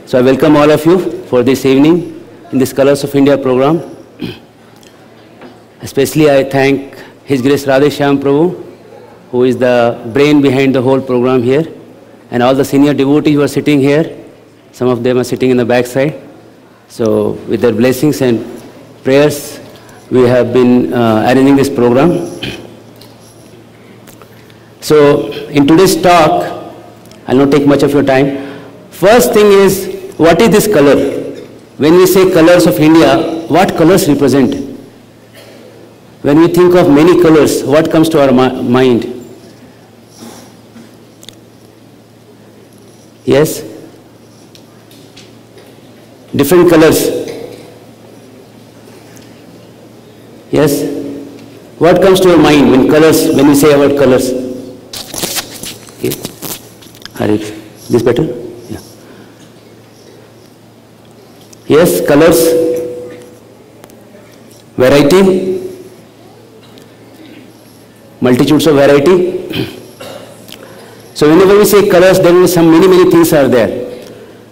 So I welcome all of you for this evening in this Colors of India program. Especially I thank His Grace Radheshyam Prabhu, who is the brain behind the whole program here, and all the senior devotees who are sitting here. Some of them are sitting in the back side. So with their blessings and prayers, we have been arranging this program. So in today's talk, I'll not take much of your time. First thing is, what is this color? When we say colors of India, what colors represent? When we think of many colors, what comes to our mind? Yes? Different colors. Yes? What comes to your mind when colors, when we say about colors? Okay. This better? Yeah. Yes, colors. Variety. Multitudes of variety. So whenever we say colors, there will be many things are there.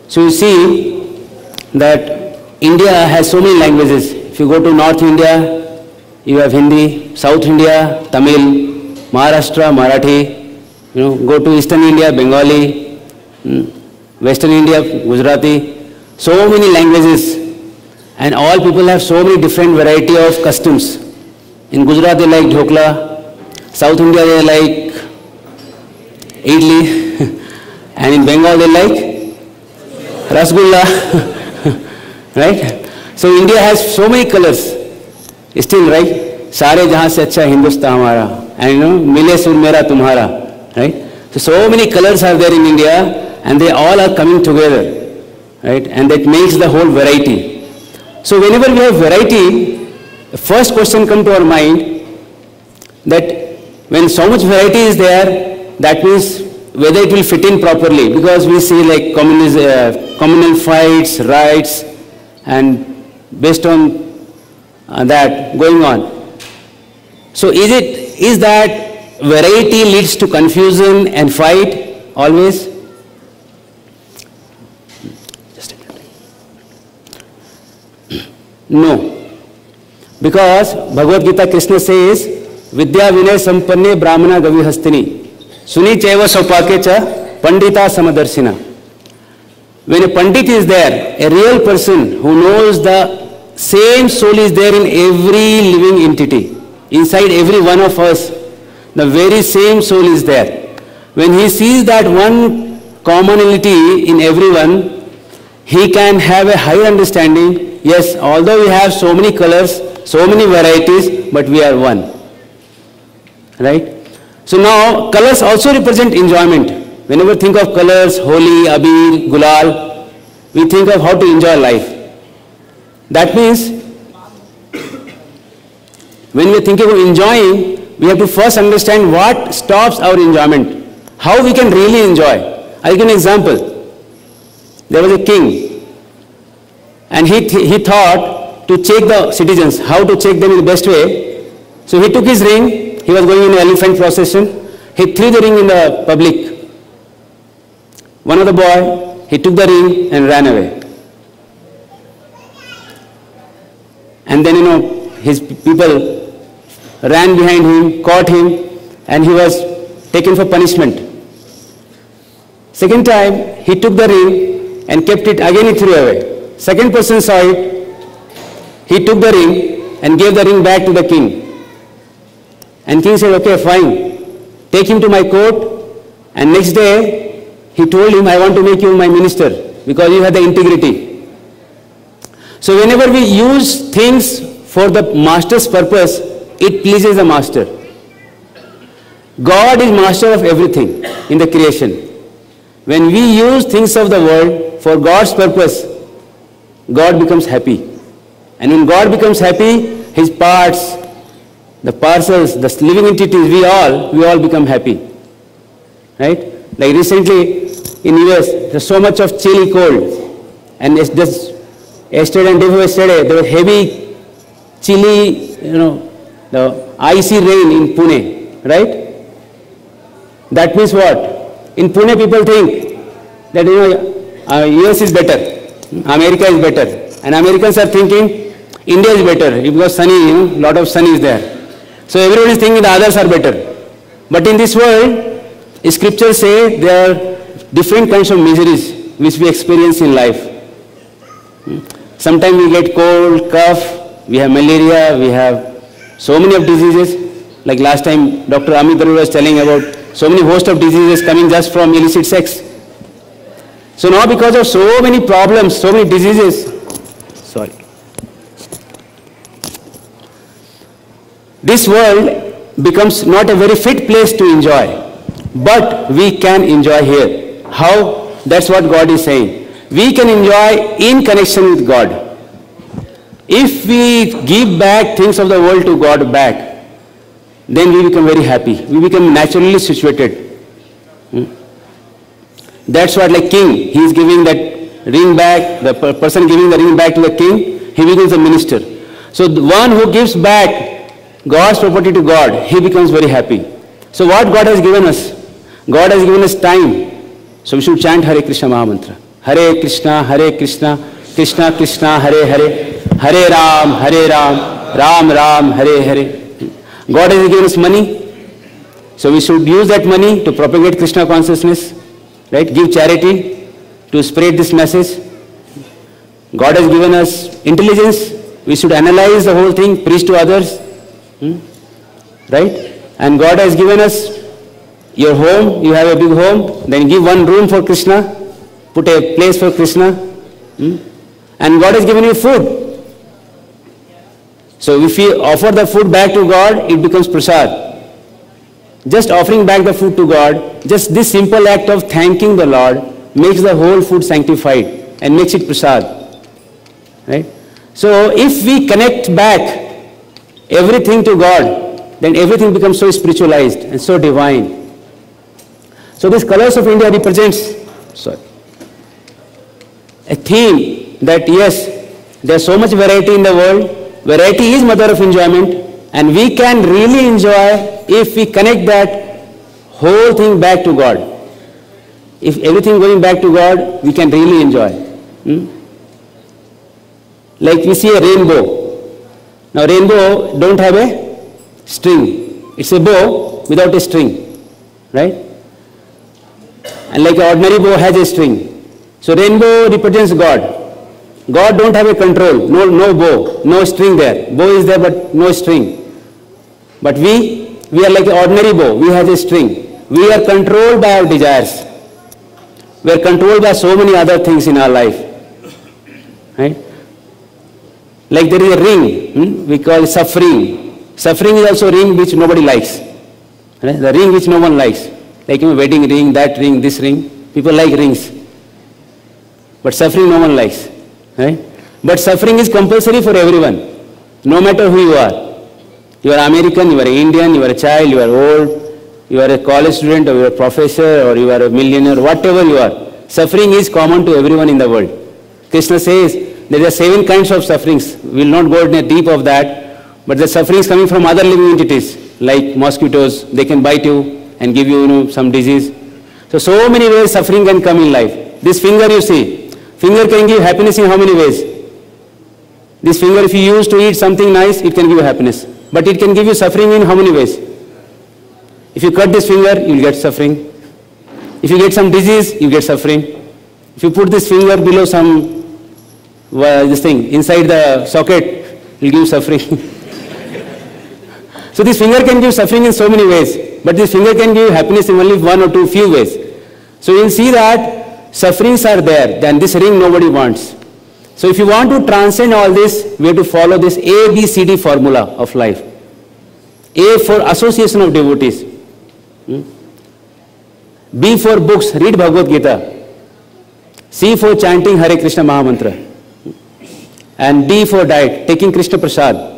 So you see that India has so many languages. If you go to North India, you have Hindi, South India, Tamil, Maharashtra, Marathi, go to Eastern India, Bengali, Western India, Gujarati, so many languages, and all people have so many different variety of customs. In Gujarat they like dhokla, South India they like idli, and in Bengal they like rasgulla, right? So India has so many colors. Still, right? Sare jahan se acha Hindustan hamara, and mile sur mera tumhara, right? So many colors are there in India, and they all are coming together, right? And that makes the whole variety. So whenever we have variety, the first question comes to our mind that when so much variety is there, that means whether it will fit in properly, because we see like communal fights, riots, and based on that going on. So is that variety leads to confusion and fight always? No. Because Bhagavad Gita Krishna says, Vidya Vinay Sampanne Brahmana Gavi Hastini Suni Chaiva Saupake Cha Pandita Samadarshina. When a Pandit is there, a real person who knows the same soul is there in every living entity. Inside every one of us, the very same soul is there. When he sees that one commonality in everyone, he can have a higher understanding. Yes, although we have so many colors, so many varieties, but we are one. Right? So now, colors also represent enjoyment. Whenever we think of colors, Holi, Abir, Gulal, we think of how to enjoy life. That means, when we are thinking of enjoying, we have to first understand what stops our enjoyment, how we can really enjoy. I'll give an example. There was a king, and he thought to check the citizens, how to check them in the best way. So he took his ring, he was going in an elephant procession, he threw the ring in the public. One of the boy, he took the ring and ran away. And then, his people ran behind him, caught him, and he was taken for punishment. Second time, he took the ring and kept it, again he threw away. Second person saw it, he took the ring and gave the ring back to the king. And king said, okay, fine, take him to my court, and next day, he told him, I want to make you my minister, because you have the integrity. So whenever we use things for the master's purpose, it pleases the master. God is master of everything in the creation. When we use things of the world for God's purpose, God becomes happy. And when God becomes happy, His parts, the parcels, the living entities, we all become happy. Right? Like recently in US, there's so much of chilly cold. And it's just yesterday and day before yesterday, there was heavy, chilly, the icy rain in Pune, right? That means what? In Pune, people think that, US is better, America is better, and Americans are thinking India is better because sunny, lot of sun is there. So everyone is thinking the others are better. But in this world, scriptures say there are different kinds of miseries which we experience in life. Sometimes we get cold, cough, we have malaria, we have so many of diseases. Like last time, Dr. Amit Darul was telling about so many host of diseases coming just from illicit sex. So now because of so many problems, so many diseases, this world becomes not a very fit place to enjoy, but we can enjoy here. How? That's what God is saying. We can enjoy in connection with God. If we give back things of the world to God back, then we become very happy. We become naturally situated. That's what, like king, he is giving that ring back, the person giving the ring back to the king, he becomes a minister. So the one who gives back God's property to God, he becomes very happy. So what God has given us? God has given us time. So we should chant Hare Krishna Mahamantra. Hare Krishna, Krishna Krishna, Hare Hare, Hare Ram, Ram Ram, Hare Hare. God has given us money. So we should use that money to propagate Krishna consciousness, right? Give charity to spread this message. God has given us intelligence. We should analyze the whole thing, preach to others. Right? And God has given us your home, you have a big home, then give one room for Krishna, put a place for Krishna, and God has given you food. So if you offer the food back to God, it becomes prasad. Just offering back the food to God, just this simple act of thanking the Lord makes the whole food sanctified and makes it prasad. Right? So if we connect back everything to God, then everything becomes so spiritualized and so divine. So these colors of India represents a theme that yes, there's so much variety in the world. Variety is mother of enjoyment, and we can really enjoy if we connect that whole thing back to God. If everything going back to God, we can really enjoy. Like we see a rainbow. Now rainbow don't have a string. It's a bow without a string, right? And like an ordinary bow has a string. So rainbow represents God. God don't have a control, no bow, no string there. Bow is there but no string. But we are like an ordinary bow, we have a string. We are controlled by our desires. We are controlled by so many other things in our life, right? Like there is a ring, we call suffering. Suffering is also a ring which nobody likes. Right? The ring which no one likes. Like wedding ring, that ring, this ring. People like rings. But suffering no one likes. Right? But suffering is compulsory for everyone, no matter who you are. You are American, you are Indian, you are a child, you are old, you are a college student, or you are a professor, or you are a millionaire, whatever you are. Suffering is common to everyone in the world. Krishna says, there are 7 kinds of sufferings. We will not go in deep of that. But the suffering is coming from other living entities, like mosquitoes. They can bite you and give you, some disease. So many ways suffering can come in life. This finger you see, finger can give happiness in how many ways? This finger, if you use to eat something nice, it can give you happiness. But it can give you suffering in how many ways? If you cut this finger, you will get suffering. If you get some disease, you get suffering. If you put this finger below some this thing inside the socket, will give suffering. So this finger can give suffering in so many ways, but this finger can give happiness in only one or two few ways. So you'll see that sufferings are there, then this ring nobody wants. So if you want to transcend all this, we have to follow this ABCD formula of life. A for association of devotees. B for books, read Bhagavad Gita. C for chanting Hare Krishna Mahamantra. And D for diet, taking Krishna Prasad.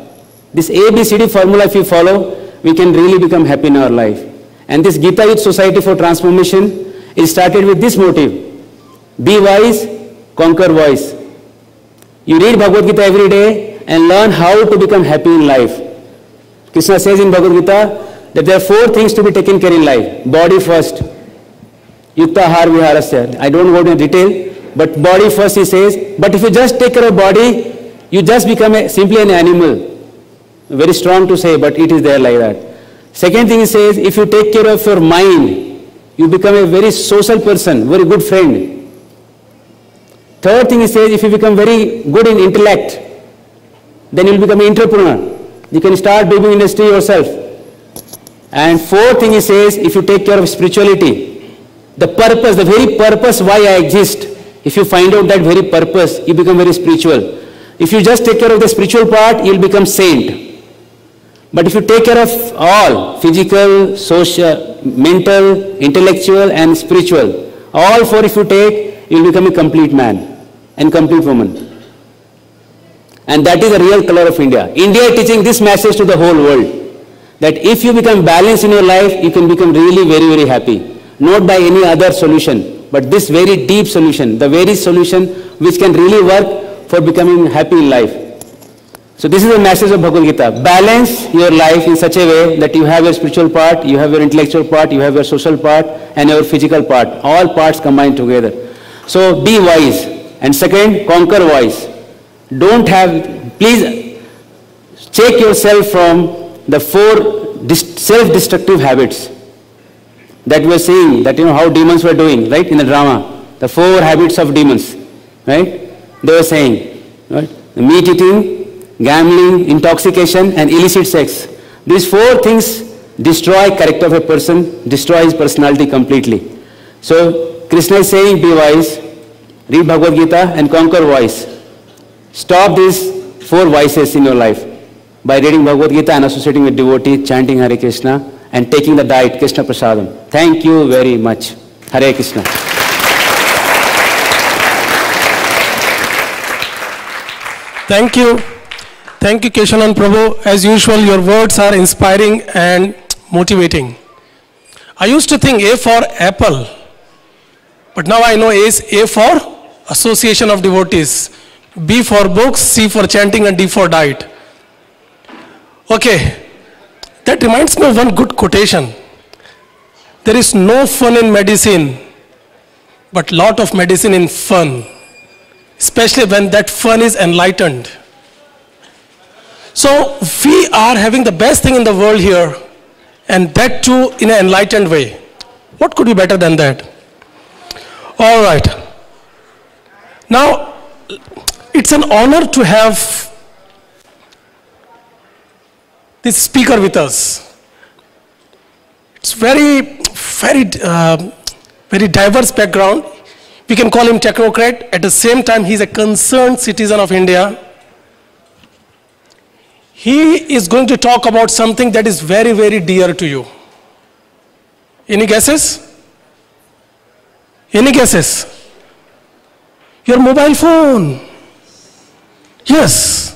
This ABCD formula if you follow, we can really become happy in our life. And this Gita Youth Society for Transformation is started with this motive. Be wise, conquer voice. You read Bhagavad Gita every day and learn how to become happy in life. Krishna says in Bhagavad Gita that there are 4 things to be taken care in life. Body first. Yukta har viharasya. I don't go into detail, But body first, he says, but if you just take care of body, you just become simply an animal. Very strong to say, but it is there like that. Second thing he says, if you take care of your mind, you become a very social person, very good friend. Third thing he says, if you become very good in intellect, then you will become an entrepreneur. You can start building industry yourself. And fourth thing he says, if you take care of spirituality, the purpose, the very purpose why I exist, if you find out that very purpose, you become very spiritual. If you just take care of the spiritual part, you will become saint. But if you take care of all, physical, social, mental, intellectual and spiritual, all four if you take, you will become a complete man and complete woman. And that is the real color of India. India is teaching this message to the whole world, that if you become balanced in your life, you can become really very, very happy. Not by any other solution, but this very deep solution, the very solution which can really work for becoming happy in life. So this is the message of Bhagavad Gita. Balance your life in such a way that you have your spiritual part, you have your intellectual part, you have your social part and your physical part. All parts combined together. So be wise. And second, conquer wise. Don't have, please check yourself from the four self-destructive habits that we were seeing, that how demons were doing, right, in the drama. The four habits of demons, right? They were saying, right? The meat eating, gambling, intoxication and illicit sex. These four things destroy character of a person, destroy his personality completely. So Krishna is saying, be wise, read Bhagavad Gita and conquer vice. Stop these four vices in your life by reading Bhagavad Gita and associating with devotees, chanting Hare Krishna and taking the diet Krishna Prasadam. Thank you very much. Hare Krishna. Thank you. Thank you, Keshanan Prabhu. As usual, your words are inspiring and motivating. I used to think A for apple, but now I know A for association of devotees, B for books, C for chanting and D for diet. Okay, that reminds me of one good quotation. There is no fun in medicine, but lot of medicine in fun, especially when that fun is enlightened. So we are having the best thing in the world here, and that too in an enlightened way. What could be better than that? All right. Now, it's an honor to have this speaker with us. It's very diverse background. We can call him technocrat. At the same time, he's a concerned citizen of India. He is going to talk about something that is very, very dear to you. Any guesses? Any guesses? Your mobile phone. Yes.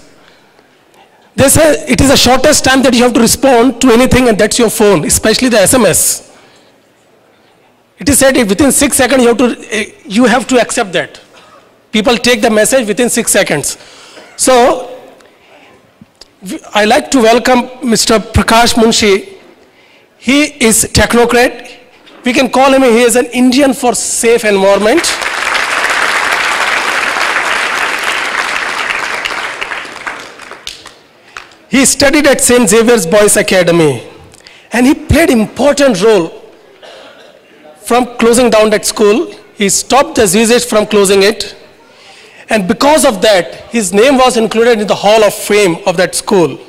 They say it is the shortest time that you have to respond to anything, and that's your phone, especially the SMS. It is said within 6 seconds you have to accept that. People take the message within 6 seconds. So I like to welcome Mr. Prakash Munshi. He is technocrat. We can call him, he is an Indian for safe environment. He studied at St. Xavier's Boys Academy, and he played important role from closing down that school. He stopped the usage from closing it. And because of that, his name was included in the Hall of Fame of that school.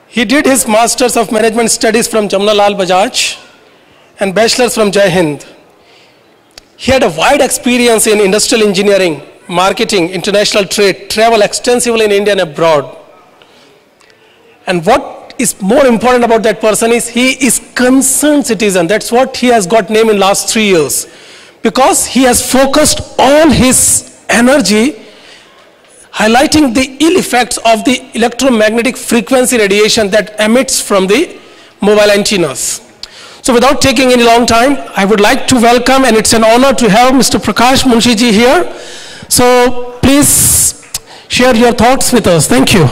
He did his Masters of Management Studies from Jamnalal Bajaj and Bachelor's from Jai Hind. He had a wide experience in industrial engineering, marketing, international trade, travel extensively in India and abroad. And what is more important about that person is he is concerned citizen. That's what he has got name in last 3 years. Because he has focused all his energy highlighting the ill effects of the electromagnetic frequency radiation that emits from the mobile antennas. So without taking any long time, I would like to welcome, and it's an honor to have Mr. Prakash Munshi ji here. So please share your thoughts with us. Thank you.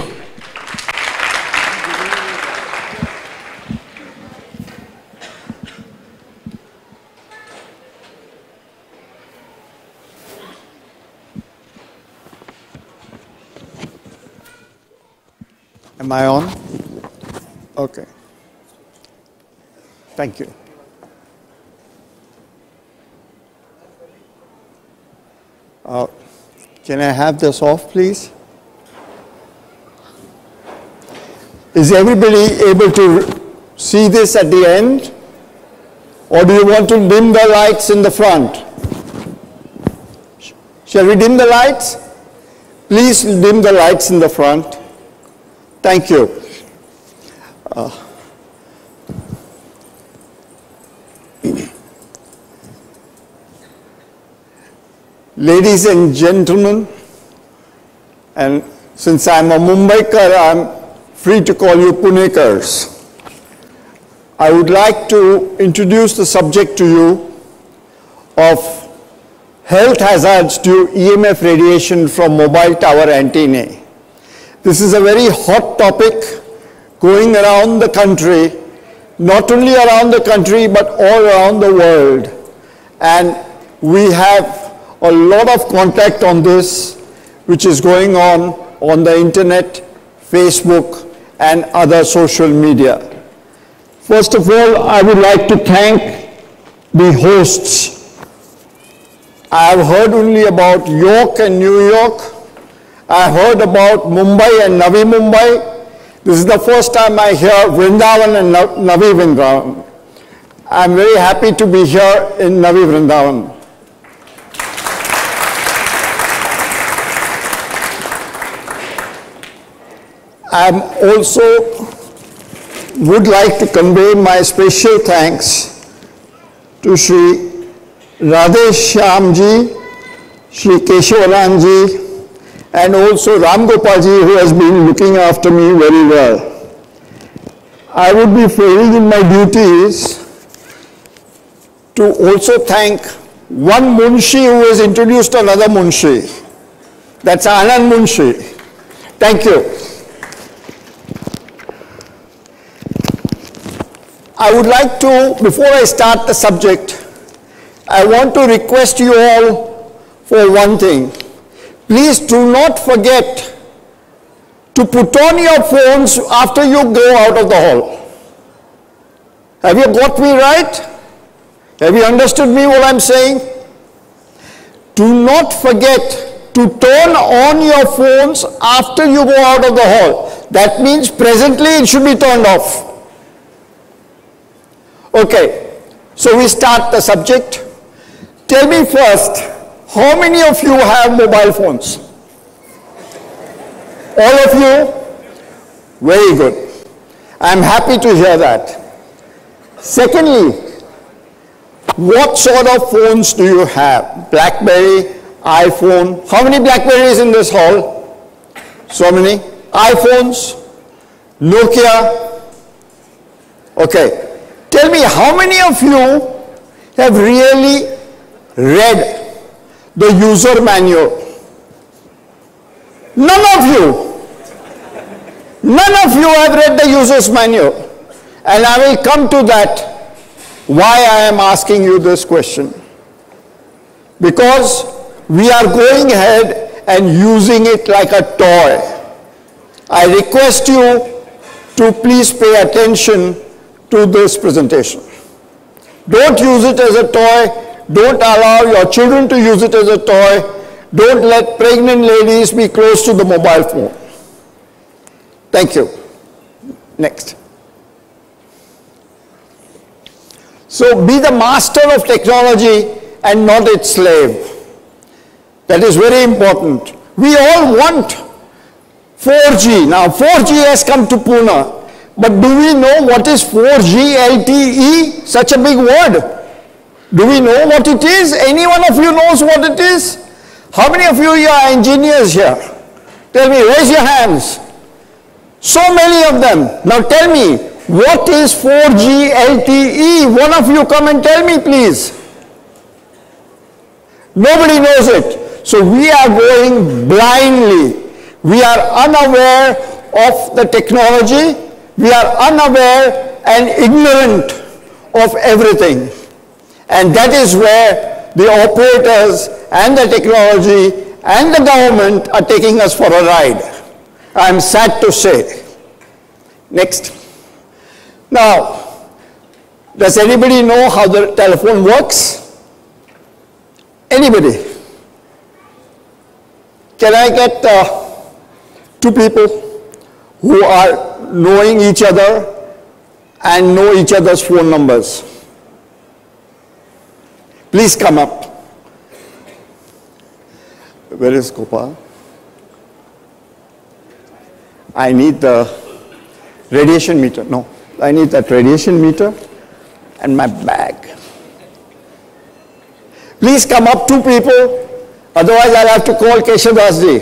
Am I on? Okay. Thank you. Can I have this off, please? Is everybody able to see this at the end? Or do you want to dim the lights in the front? Shall we dim the lights? Please dim the lights in the front. Thank you. Ladies and gentlemen, and since I'm a Mumbaikar, I'm free to call you Punekars. I would like to introduce the subject to you of health hazards due EMF radiation from mobile tower antennae. This is a very hot topic going around the country, not only around the country but all around the world. And we have a lot of contact on this, which is going on the internet, Facebook, and other social media. First of all, I would like to thank the hosts. I have heard only about York and New York. I heard about Mumbai and Navi Mumbai. This is the first time I hear Vrindavan and Navi Vrindavan. I'm very happy to be here in Navi Vrindavan. I also would like to convey my special thanks to Shri Radhe Shyamji, Shri Keshavaranji, and also Ram Gopalji, who has been looking after me very well. I would be failing in my duties to also thank one Munshi who has introduced another Munshi. That's Anand Munshi. Thank you. I would like to, before I start the subject, I want to request you all for one thing. Please do not forget to put on your phones after you go out of the hall. Have you got me right? Have you understood me what I'm saying? Do not forget to turn on your phones after you go out of the hall. That means presently it should be turned off. Okay, so we start the subject. Tell me first, how many of you have mobile phones? All of you? Very good. I'm happy to hear that. Secondly, what sort of phones do you have? BlackBerry, iPhone. How many BlackBerries in this hall? So many. iPhones, Nokia. Okay. Tell me, how many of you have really read the user manual? None of you. None of you have read the user's manual. And I will come to that, why I am asking you this question. Because we are going ahead and using it like a toy. I request you to please pay attention to this presentation. Don't use it as a toy. Don't allow your children to use it as a toy. Don't let pregnant ladies be close to the mobile phone. Thank you. Next. So be the master of technology and not its slave. That is very important. We all want 4G. Now 4G has come to Pune. But do we know what is 4G LTE? Such a big word. Do we know what it is? Any one of you knows what it is? How many of you are engineers here? Tell me, raise your hands. So many of them. Now tell me, what is 4G LTE? One of you come and tell me, please. Nobody knows it. So we are going blindly. We are unaware of the technology. We are unaware and ignorant of everything. And that is where the operators and the technology and the government are taking us for a ride. I'm sad to say. Next. Now, does anybody know how the telephone works? Anybody? Can I get two people who are knowing each other and know each other's phone numbers? Please come up. Where is Gopal? I need the radiation meter. No, I need that radiation meter and my bag. Please come up, two people. Otherwise, I'll have to call Keshav ji.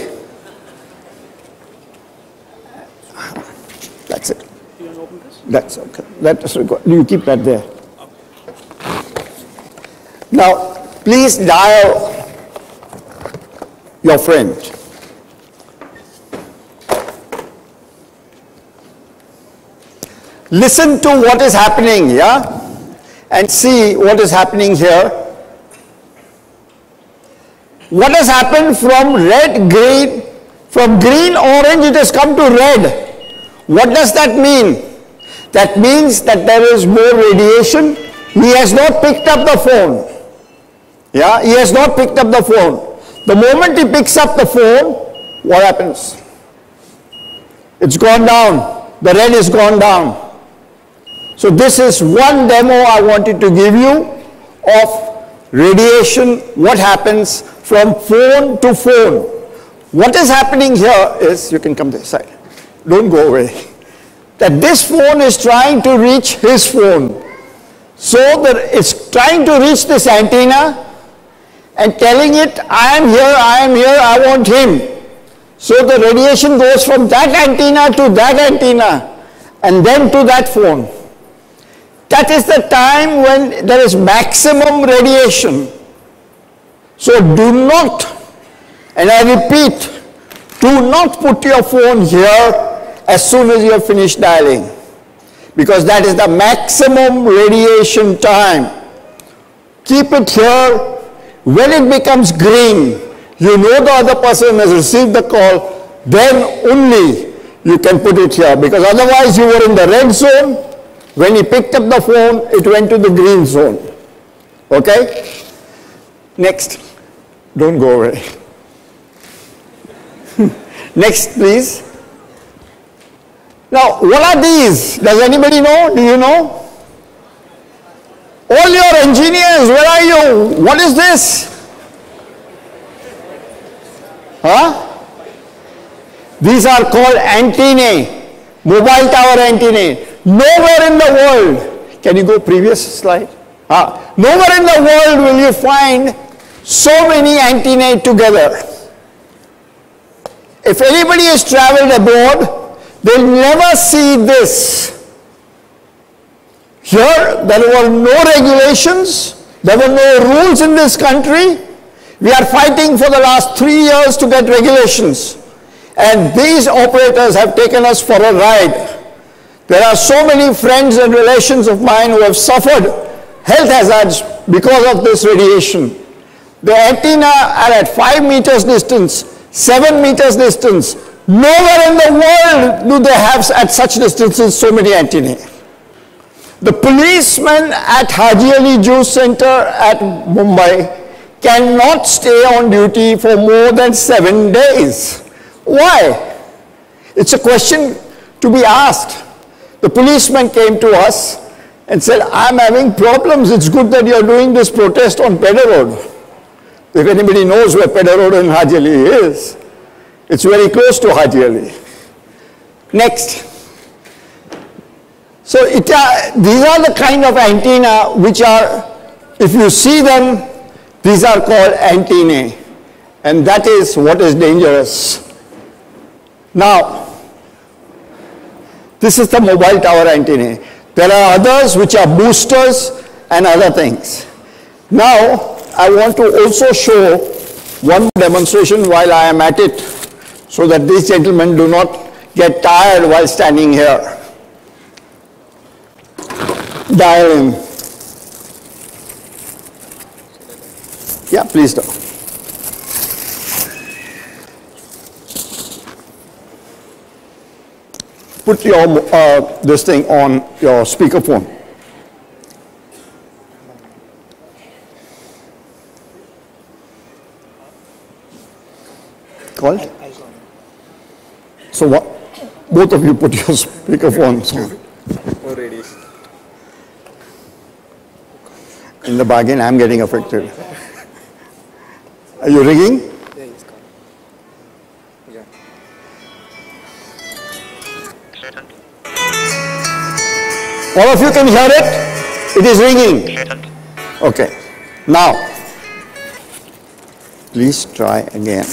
That's it. You want to open this? That's okay. That's good. You keep that there. Now, please dial your friend. Listen to what is happening, yeah? And see what is happening here. What has happened from red, green, from green, orange, it has come to red. What does that mean? That means that there is more radiation. He has not picked up the phone. Yeah, he has not picked up the phone. The moment he picks up the phone, what happens? It's gone down. The red is gone down. So this is one demo I wanted to give you of radiation, what happens from phone to phone. What is happening here is, you can come this side, don't go away, that this phone is trying to reach his phone. So that it's trying to reach this antenna and telling it, I am here, I want him. So the radiation goes from that antenna to that antenna and then to that phone. That is the time when there is maximum radiation. So do not, and I repeat, do not put your phone here as soon as you have finished dialing, because that is the maximum radiation time. Keep it here. When it becomes green, you know the other person has received the call, then only you can put it here, because otherwise you were in the red zone. When he picked up the phone, it went to the green zone. Okay? Next. Don't go away. Next, please. Now, what are these? Does anybody know? Do you know? All your engineers, where are you? What is this? Huh? These are called antennae, mobile tower antennae. Nowhere in the world, can you go previous slide? Nowhere in the world will you find so many antennae together. If anybody has traveled abroad, they'll never see this. Here, there were no regulations, there were no rules in this country. We are fighting for the last 3 years to get regulations. And these operators have taken us for a ride. There are so many friends and relations of mine who have suffered health hazards because of this radiation. The antenna are at 5 meters distance, 7 meters distance. Nowhere in the world do they have at such distances so many antennae. The policemen at Haji Ali Juice Center at Mumbai cannot stay on duty for more than 7 days. Why? It's a question to be asked. The policeman came to us and said, I'm having problems. It's good that you're doing this protest on Pedder Road. If anybody knows where Pedder Road in Haji Ali is, it's very close to Haji Ali. Next. So these are the kind of antenna which are, if you see them, these are called antennae. And that is what is dangerous. Now, this is the mobile tower antennae. There are others which are boosters and other things. Now, I want to also show one demonstration while I am at it, so that these gentlemen do not get tired while standing here. Dial in. Yeah, please do. put your this thing on your speakerphone. Called? So what? Both of you put your speakerphones on. In the bargain, I'm getting affected. Are you rigging? Yeah, he's gone. Yeah. All of you can hear it? It is ringing. Okay. Now, please try again.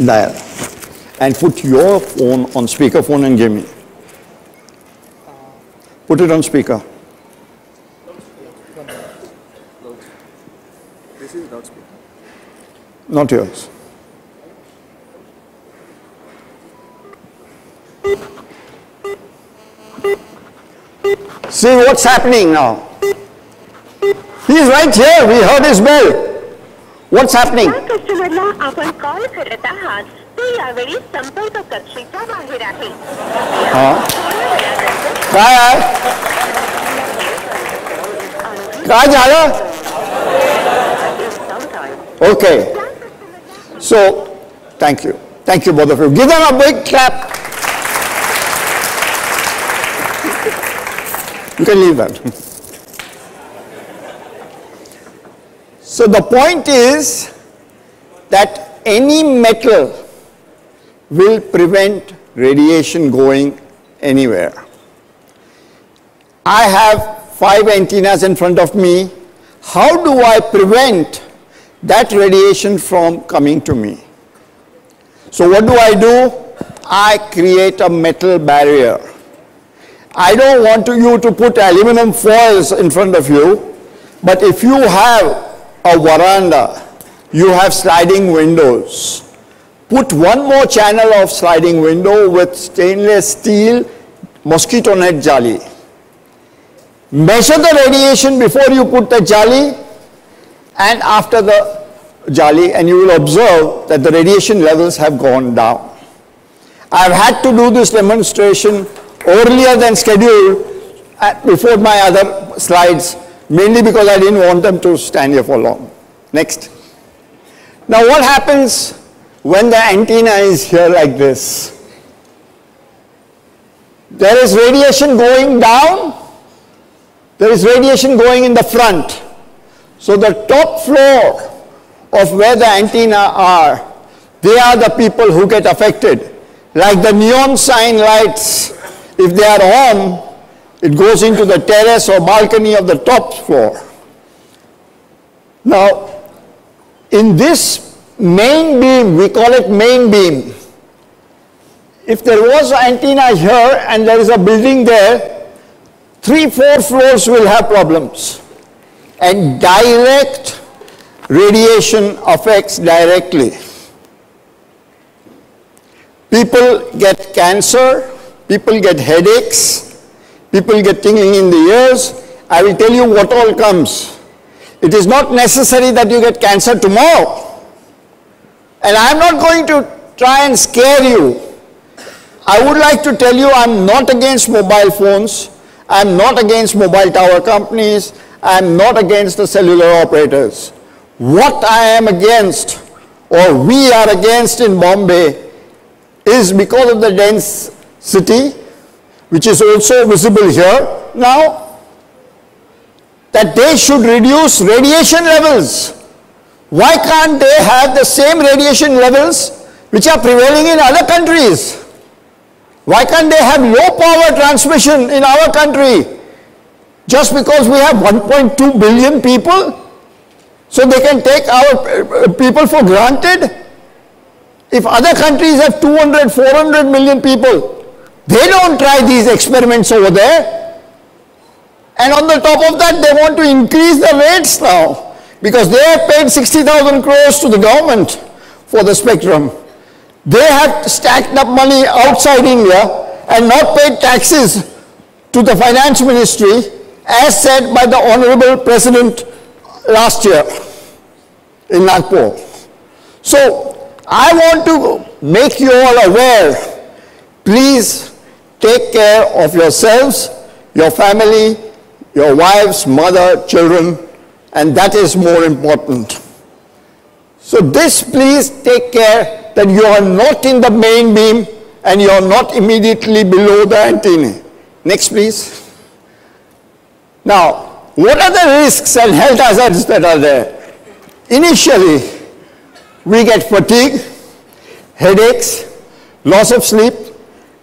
Dial. And put your phone on speakerphone and give me. Put it on speaker. This is loudspeaker. Not yours. See what's happening now. He's right here. We heard his bell. What's happening? कस्टमरला आपण call करत आहात ते यावेळी संपर्क कक्षेच्या बाहेर आहे. काय आहे? काय झालं? Okay. So, thank you. Thank you both of you. Give them a big clap. You can leave that. So the point is that any metal will prevent radiation going anywhere. I have 5 antennas in front of me. How do I prevent that radiation from coming to me? So what do? I create a metal barrier. I don't want you to put aluminum foils in front of you, but if you have a veranda, you have sliding windows. Put one more channel of sliding window with stainless steel mosquito net jali. Measure the radiation before you put the jali and after the jali, and you will observe that the radiation levels have gone down. I've had to do this demonstration earlier than scheduled before my other slides, mainly because I didn't want them to stand here for long. Next. Now what happens when the antenna is here like this? There is radiation going down, there is radiation going in the front. So the top floor of where the antenna are, they are the people who get affected. Like the neon sign lights, if they are on, it goes into the terrace or balcony of the top floor. Now, in this main beam, we call it main beam. If there was an antenna here and there is a building there, 3-4 floors will have problems. And direct radiation affects directly. People get cancer, people get headaches, people get tingling in the ears. I will tell you what all comes. It is not necessary that you get cancer tomorrow. And I am not going to try and scare you. I would like to tell you I am not against mobile phones. I am not against mobile tower companies. I am not against the cellular operators. What I am against, or we are against in Bombay, is because of the dense city, which is also visible here now, that they should reduce radiation levels. Why can't they have the same radiation levels which are prevailing in other countries? Why can't they have low power transmission in our country? Just because we have 1.2 billion people? So they can take our people for granted? If other countries have 200, 400 million people, they don't try these experiments over there. And on the top of that, they want to increase the rates now because they have paid 60,000 crores to the government for the spectrum. They have stacked up money outside India and not paid taxes to the finance ministry as said by the Honorable President last year in Nagpur. So I want to make you all aware, please take care of yourselves, your family, your wives, mother, children, and that is more important. So this, please take care that you are not in the main beam and you are not immediately below the antennae. Next, please. Now, what are the risks and health hazards that are there? Initially, we get fatigue, headaches, loss of sleep,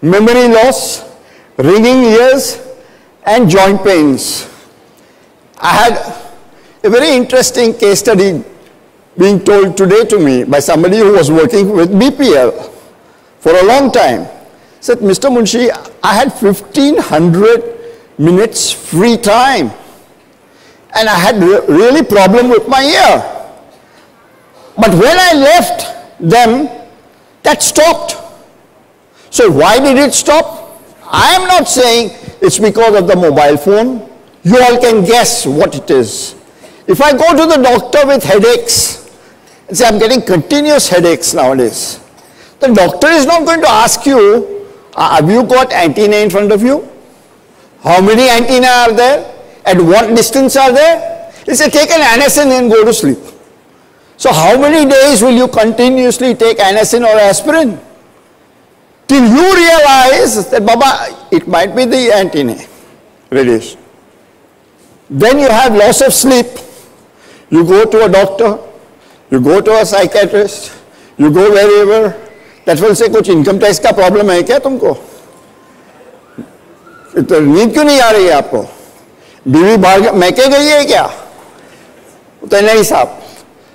memory loss, ringing ears, and joint pains. I had a very interesting case study being told today to me by somebody who was working with BPL for a long time. He said, Mr. Munshi, I had 1500 minutes free time and I had really problem with my ear. But when I left them, that stopped. So why did it stop? I am not saying it's because of the mobile phone. You all can guess what it is. If I go to the doctor with headaches and say I'm getting continuous headaches nowadays, the doctor is not going to ask you, have you got antenna in front of you? How many antennae are there? At what distance are there? He said, take an Anacin and go to sleep. So how many days will you continuously take Anacin or aspirin? Till you realize that, Baba, it might be the antenna radiation. Then you have loss of sleep. You go to a doctor, you go to a psychiatrist, you go wherever. That will say, कुछ income tax का problem है क्या तुमको? तो नींद क्यों नहीं आ रही है आपको? बीवी बाहर मैके गई है क्या? तो नहीं साहब.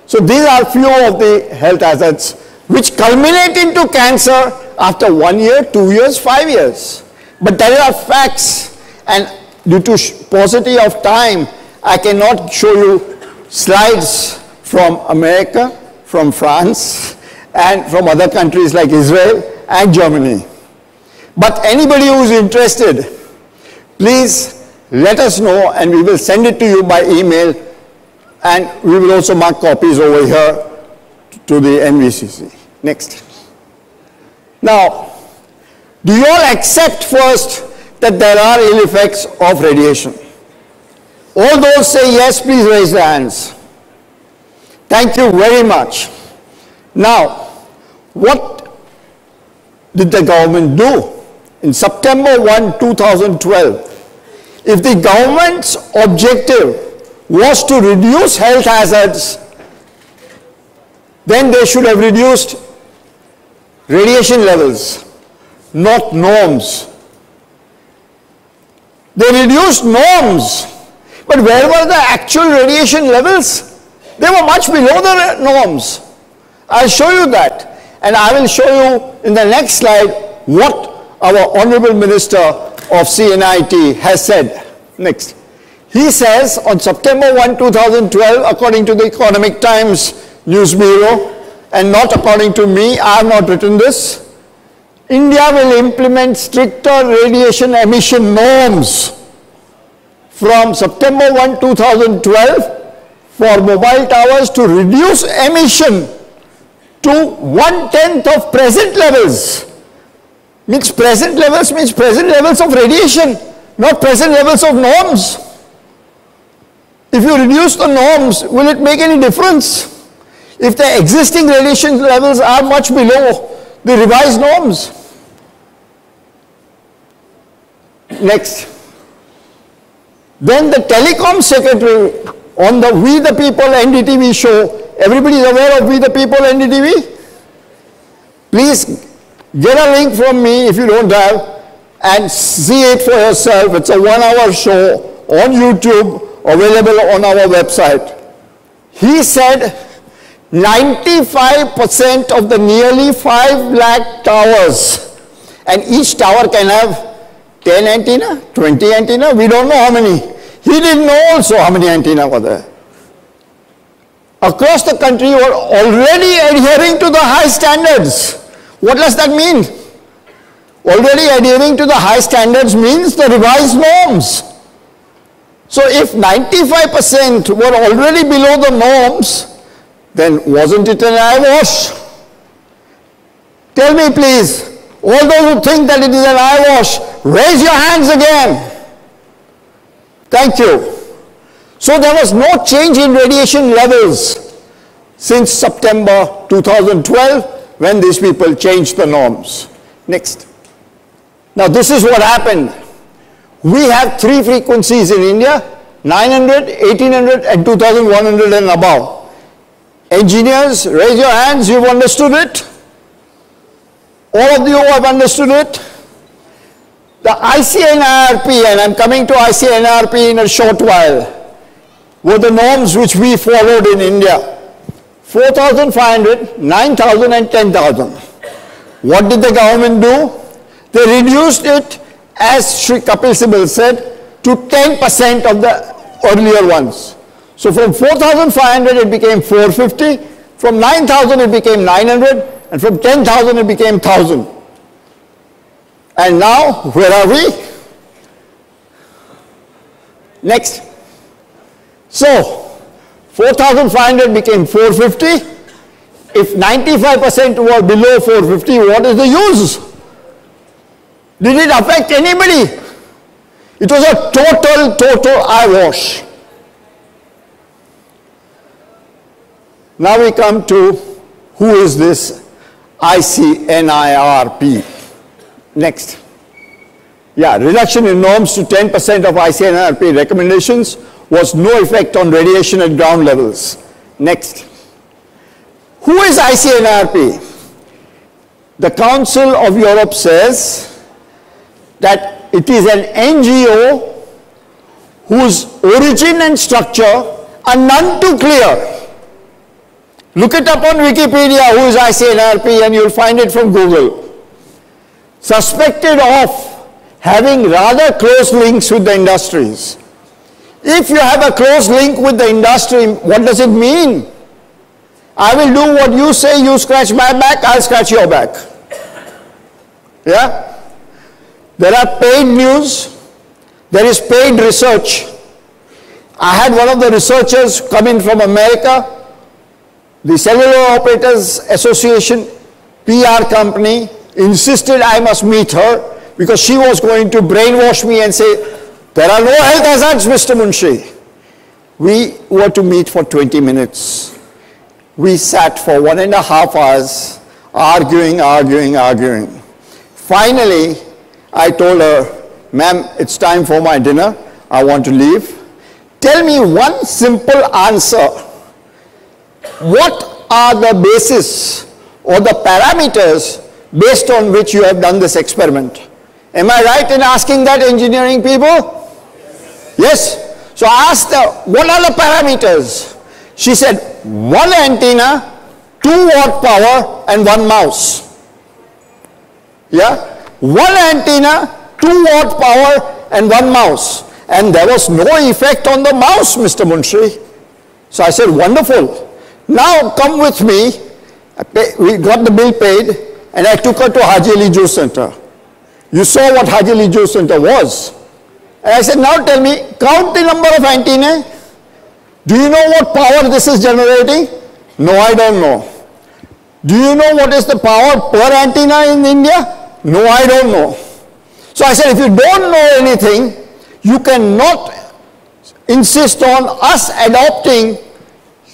So these are few of the health hazards which culminate into cancer after 1 year, 2 years, 5 years. But there are facts, and due to paucity of time, I cannot show you slides from America, from France, and from other countries like Israel and Germany. But anybody who is interested, please let us know and we will send it to you by email, and we will also mark copies over here to the NVCC. Next. Now, do you all accept first that there are ill effects of radiation? All those say yes, please raise their hands. Thank you very much. Now, what did the government do? In September 1, 2012, if the government's objective was to reduce health hazards, then they should have reduced radiation levels, not norms. They reduced norms, but where were the actual radiation levels? They were much below the norms. I'll show you that, and I will show you in the next slide what our Honorable Minister of CNIT has said. Next. He says on September 1, 2012, according to the Economic Times News Bureau, and not according to me, I have not written this, India will implement stricter radiation emission norms from September 1, 2012 for mobile towers to reduce emission to 1/10 of present levels. Means present levels of radiation, not present levels of norms. If you reduce the norms, will it make any difference? If the existing radiation levels are much below the revised norms. Next. Then the telecom secretary on the We the People NDTV show, everybody is aware of We the People NDTV? Please get a link from me if you don't have and see it for yourself. It's a 1-hour show on YouTube, available on our website. He said 95% of the nearly 5 lakh towers, and each tower can have 10 antenna, 20 antenna, we don't know how many. He didn't know also how many antenna were there. Across the country were already adhering to the high standards. What does that mean? Already adhering to the high standards means the revised norms. So if 95% were already below the norms, then wasn't it an eyewash? Tell me please, all those who think that it is an eyewash, raise your hands again. Thank you. So there was no change in radiation levels since September 2012 when these people changed the norms. Next. Now this is what happened. We have 3 frequencies in India, 900, 1800 and 2100 and above. Engineers, raise your hands, you've understood it? All of you have understood it? The ICNIRP, and I'm coming to ICNIRP in a short while, were the norms which we followed in India. 4,500, 9,000 and 10,000. What did the government do? They reduced it, as Sri Kapil Sibal said, to 10% of the earlier ones. So from 4,500 it became 450, from 9,000 it became 900, and from 10,000 it became 1,000. And now, where are we? Next. So, 4,500 became 450. If 95% were below 450, what is the use? Did it affect anybody? It was a total eyewash. Now we come to who is this ICNIRP. Next. Yeah, reduction in norms to 10% of ICNIRP recommendations was no effect on radiation at ground levels. Next. Who is ICNIRP? The Council of Europe says that it is an NGO whose origin and structure are none too clear. Look it up on Wikipedia, who is ICNIRP, and you'll find it from Google. Suspected of having rather close links with the industries. If you have a close link with the industry, what does it mean? I will do what you say, you scratch my back, I'll scratch your back. Yeah? There are paid news, there is paid research. I had one of the researchers come in from America, the Cellular Operators Association PR company insisted I must meet her because she was going to brainwash me and say, there are no health hazards, Mr. Munshi. We were to meet for 20 minutes. We sat for 1.5 hours arguing. Finally, I told her, ma'am, it's time for my dinner. I want to leave. Tell me one simple answer. What are the basis or the parameters based on which you have done this experiment? Am I right in asking that, engineering people? Yes? So I asked her, what are the parameters? She said, 1 antenna, 2 watt power and 1 mouse. Yeah? 1 antenna, 2 watt power and 1 mouse. And there was no effect on the mouse, Mr. Munshi. So I said, wonderful. Now come with me. We got the bill paid and I took her to Haji Ali Juice Center. You saw what Haji Ali Juice Center was. And I said, now tell me, count the number of antennae. Do you know what power this is generating? No, I don't know. Do you know what is the power per antenna in India? No, I don't know. So I said, if you don't know anything, you cannot insist on us adopting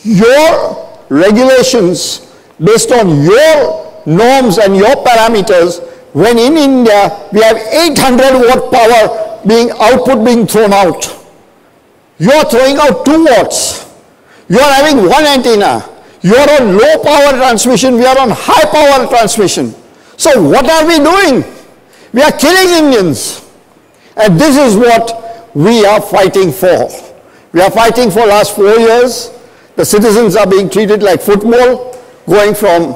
your regulations based on your norms and your parameters when in India we have 800 watt power output being thrown out. You are throwing out 2 watts. You are having 1 antenna. You are on low power transmission. We are on high power transmission. So what are we doing? We are killing Indians. And this is what we are fighting for. We are fighting for last 4 years. The citizens are being treated like football, going from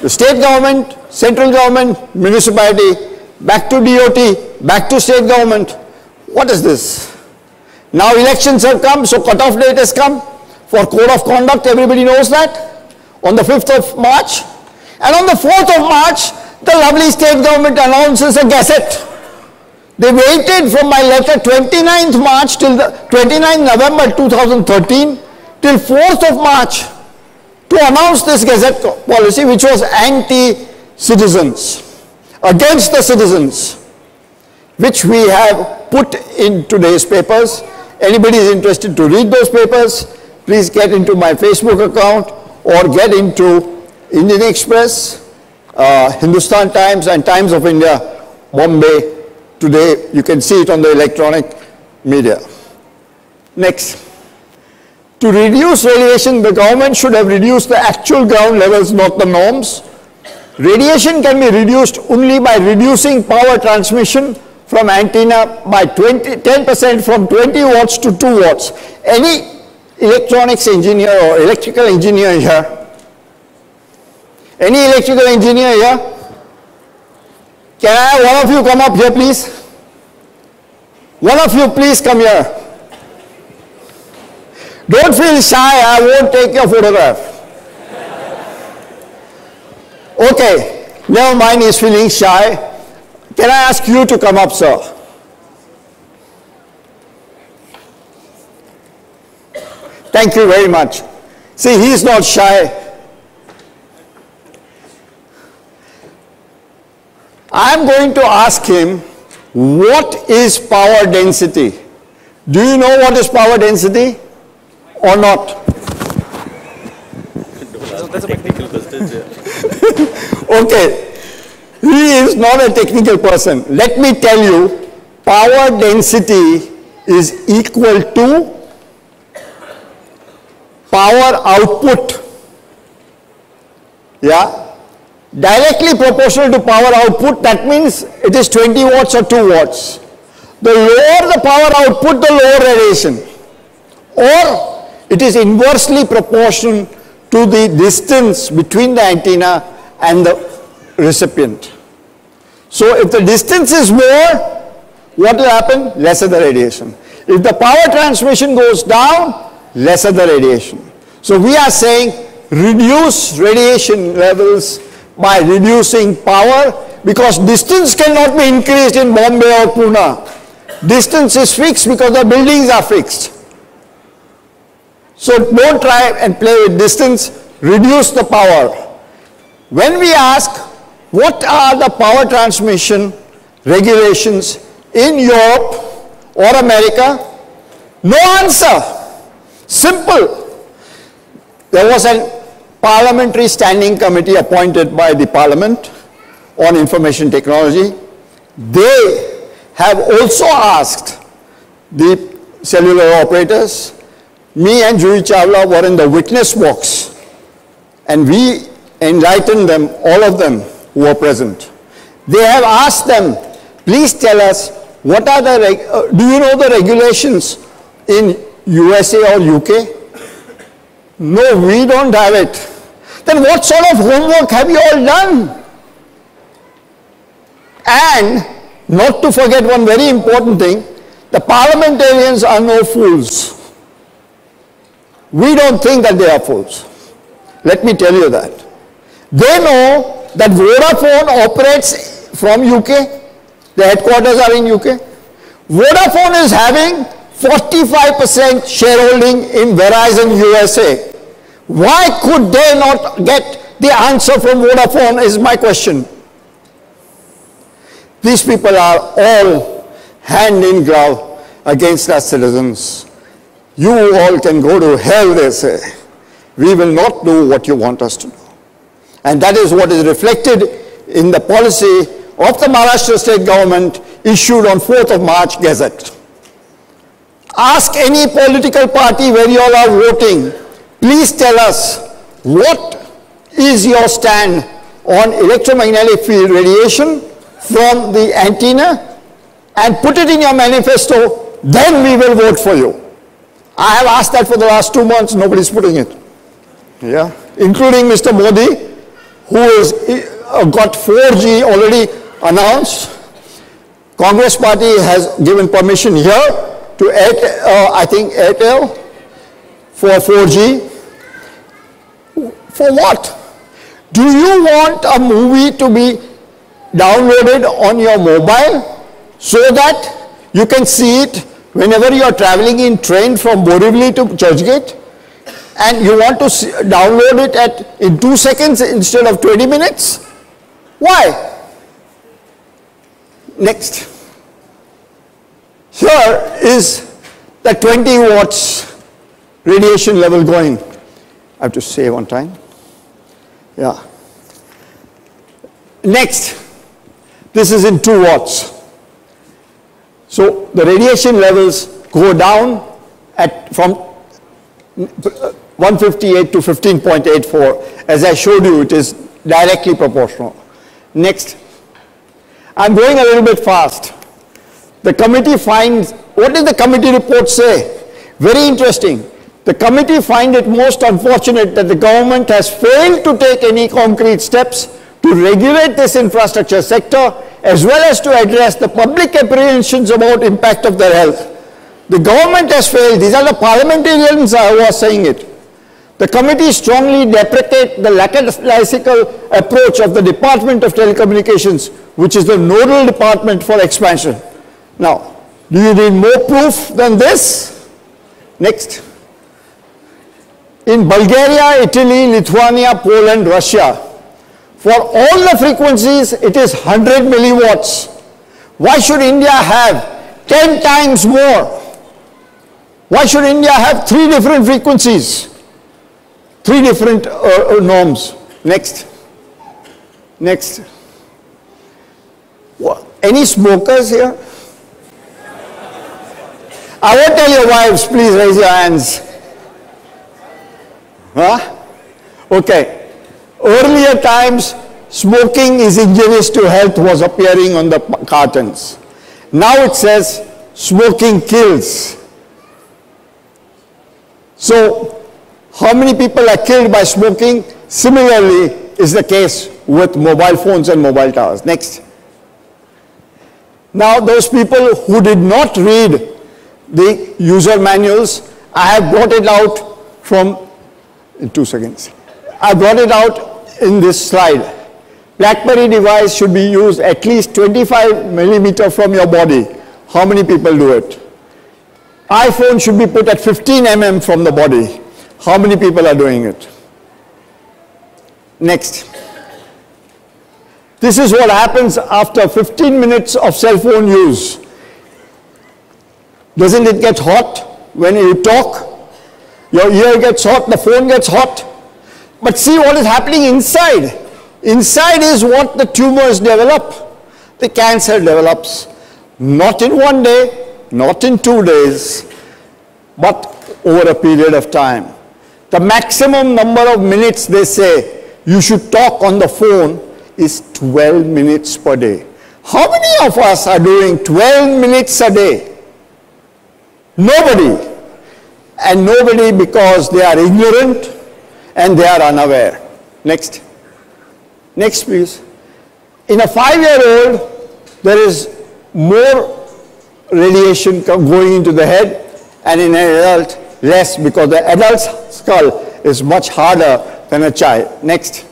the state government, central government, municipality, back to DOT, back to state government. What is this? Now elections have come, so cut-off date has come for code of conduct. Everybody knows that. On the 5th of March. And on the 4th of March, the lovely state government announces a gazette. They waited from my letter 29th March till the 29th November 2013 till 4th of March to announce this gazette policy, which was anti citizens, against the citizens, which we have put in today's papers. Anybody is interested to read those papers, please get into my Facebook account or get into Indian Express, Hindustan Times and Times of India, Bombay. Today you can see it on the electronic media. Next. To reduce radiation, the government should have reduced the actual ground levels, not the norms. Radiation can be reduced only by reducing power transmission from antenna by 10% from 20 watts to 2 watts. Any electronics engineer or electrical engineer here? Any electrical engineer here? Can I have one of you come up here, please? One of you, please come here. Don't feel shy, I won't take your photograph. Okay, never mind, he's feeling shy. Can I ask you to come up, sir? Thank you very much. See, he's not shy. I'm going to ask him, what is power density? Do you know what is power density or not? That's a technical question. Okay, he is not a technical person. Let me tell you, power density is equal to power output. Yeah? Directly proportional to power output, that means it is 20 watts or 2 watts. The lower the power output, the lower radiation. Or it is inversely proportional to the distance between the antenna and the recipient. So if the distance is more, what will happen? Lesser the radiation. If the power transmission goes down, lesser the radiation. So we are saying reduce radiation levels by reducing power, because distance cannot be increased in Bombay or Pune. Distance is fixed because the buildings are fixed. So don't try and play with distance, reduce the power. When we ask what are the power transmission regulations in Europe or America, no answer. Simple. There was a parliamentary standing committee appointed by the Parliament on information technology. They have also asked the cellular operators. Me and Juhi Chawla were in the witness box, and we enlightened them, all of them who were present. They have asked them, please tell us, what are the, do you know the regulations in USA or UK? No, we don't have it. Then what sort of homework have you all done? And not to forget one very important thing, the parliamentarians are no fools. We don't think that they are fools. Let me tell you that. They know that Vodafone operates from UK. The headquarters are in UK. Vodafone is having 45% shareholding in Verizon USA. Why could they not get the answer from Vodafone is my question. These people are all hand in glove against our citizens. You all can go to hell, they say. We will not do what you want us to do. And that is what is reflected in the policy of the Maharashtra state government issued on 4th of March Gazette. Ask any political party where you all are voting, please tell us what is your stand on electromagnetic field radiation from the antenna, and put it in your manifesto, then we will vote for you. I have asked that for the last 2 months, nobody's putting it. Yeah, including Mr. Modi, who has got 4G already announced. Congress party has given permission here to I think Airtel for 4G. For what? Do you want a movie to be downloaded on your mobile so that you can see it whenever you are traveling in train from Borivali to Churchgate, and you want to download it in 2 seconds instead of 20 minutes? Why? Next. Here is the 20 watts radiation level going. I have to say one time. Yeah. Next. This is in 2 watts. So the radiation levels go down from 158 to 15.84. As I showed you, it is directly proportional. Next. I'm going a little bit fast. The committee finds, what did the committee report say? Very interesting. The committee finds it most unfortunate that the government has failed to take any concrete steps to regulate this infrastructure sector, as well as to address the public apprehensions about impact of their health. The government has failed. These are the parliamentarians who are saying it. The committee strongly deprecates the lackadaisical approach of the Department of Telecommunications, which is the nodal department for expansion. Now, do you need more proof than this? Next. In Bulgaria, Italy, Lithuania, Poland, Russia, for all the frequencies, it is 100 milliwatts. Why should India have 10 times more? Why should India have 3 different frequencies? 3 different norms. Next. Next. What? Any smokers here? I won't tell your wives, please raise your hands. Huh? Okay. Earlier times, smoking is injurious to health was appearing on the cartons. Now it says, smoking kills. So, how many people are killed by smoking? Similarly is the case with mobile phones and mobile towers. Next. Now, those people who did not read the user manuals, I have brought it out from, in 2 seconds. I brought it out in this slide. BlackBerry device should be used at least 25 millimeter from your body. How many people do it? iPhone should be put at 15 mm from the body. How many people are doing it? Next. This is what happens after 15 minutes of cell phone use. Doesn't it get hot when you talk? Your ear gets hot, the phone gets hot. But see what is happening inside. Inside is what the tumors develop. The cancer develops. Not in 1 day, not in 2 days, but over a period of time. The maximum number of minutes they say you should talk on the phone is 12 minutes per day. How many of us are doing 12 minutes a day? Nobody. And nobody because they are ignorant and they are unaware. Next. Next, please. In a 5-year-old, there is more radiation going into the head, and in an adult, less, because the adult's skull is much harder than a child. Next.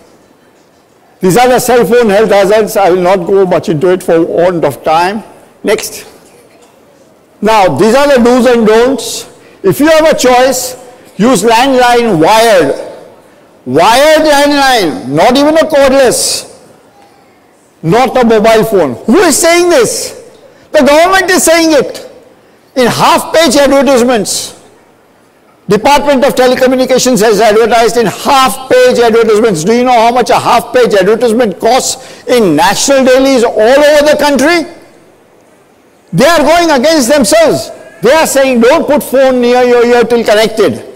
These are the cell phone health hazards. I will not go much into it for want of time. Next. Now, these are the do's and don'ts. If you have a choice, use landline wired. Wired landline, not even a cordless, not a mobile phone. Who is saying this? The government is saying it in half-page advertisements. Department of Telecommunications has advertised in half-page advertisements. Do you know how much a half-page advertisement costs in national dailies all over the country? They are going against themselves. They are saying don't put phone near your ear till connected.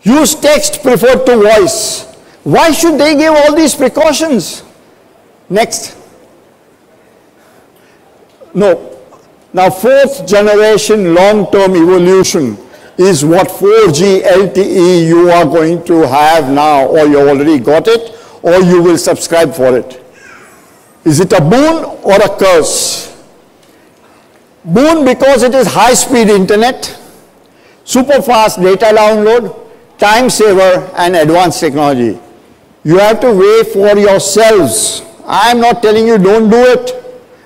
Use text preferred to voice. Why should they give all these precautions? Next. No. Now, 4th generation long-term evolution is what 4G LTE you are going to have now, or you already got it, or you will subscribe for it. Is it a boon or a curse? Boon because it is high-speed internet, super fast data download, time saver, and advanced technology. You have to weigh for yourselves. I am not telling you don't do it.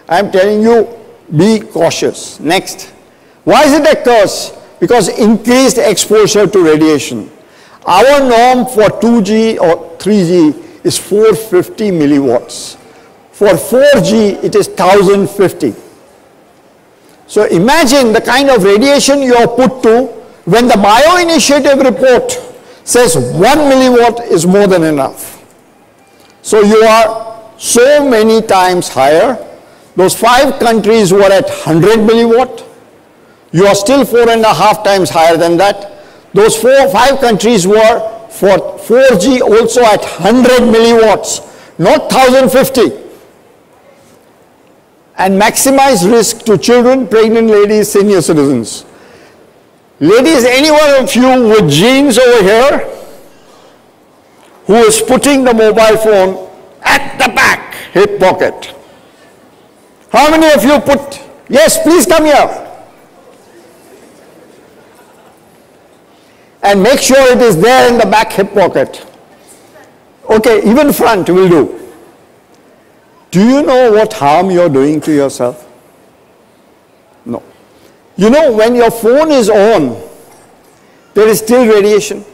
I am telling you be cautious. Next. Why is it a curse? Because increased exposure to radiation. Our norm for 2G or 3G is 450 milliwatts. For 4G, it is 1050. So imagine the kind of radiation you are put to when the Bio Initiative report says 1 milliwatt is more than enough. So you are so many times higher. Those 5 countries were at 100 milliwatt. You are still 4.5 times higher than that. Those 5 countries were for 4G also at 100 milliwatts, not 1050. And maximize risk to children, pregnant ladies, senior citizens. Ladies, any one of you with genes over here who is putting the mobile phone at the back hip pocket? How many of you put, yes, please come here. And make sure it is there in the back hip pocket. Okay, even front will do. Do you know what harm you're doing to yourself? No. You know, when your phone is on, there is still radiation.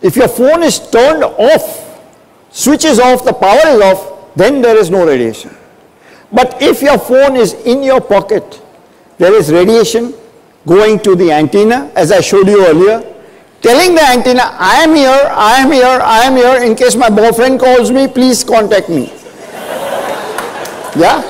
If your phone is turned off, switches off, the power is off, then there is no radiation. But if your phone is in your pocket, there is radiation going to the antenna, as I showed you earlier, telling the antenna, I am here, I am here, I am here, in case my boyfriend calls me, please contact me. Yeah?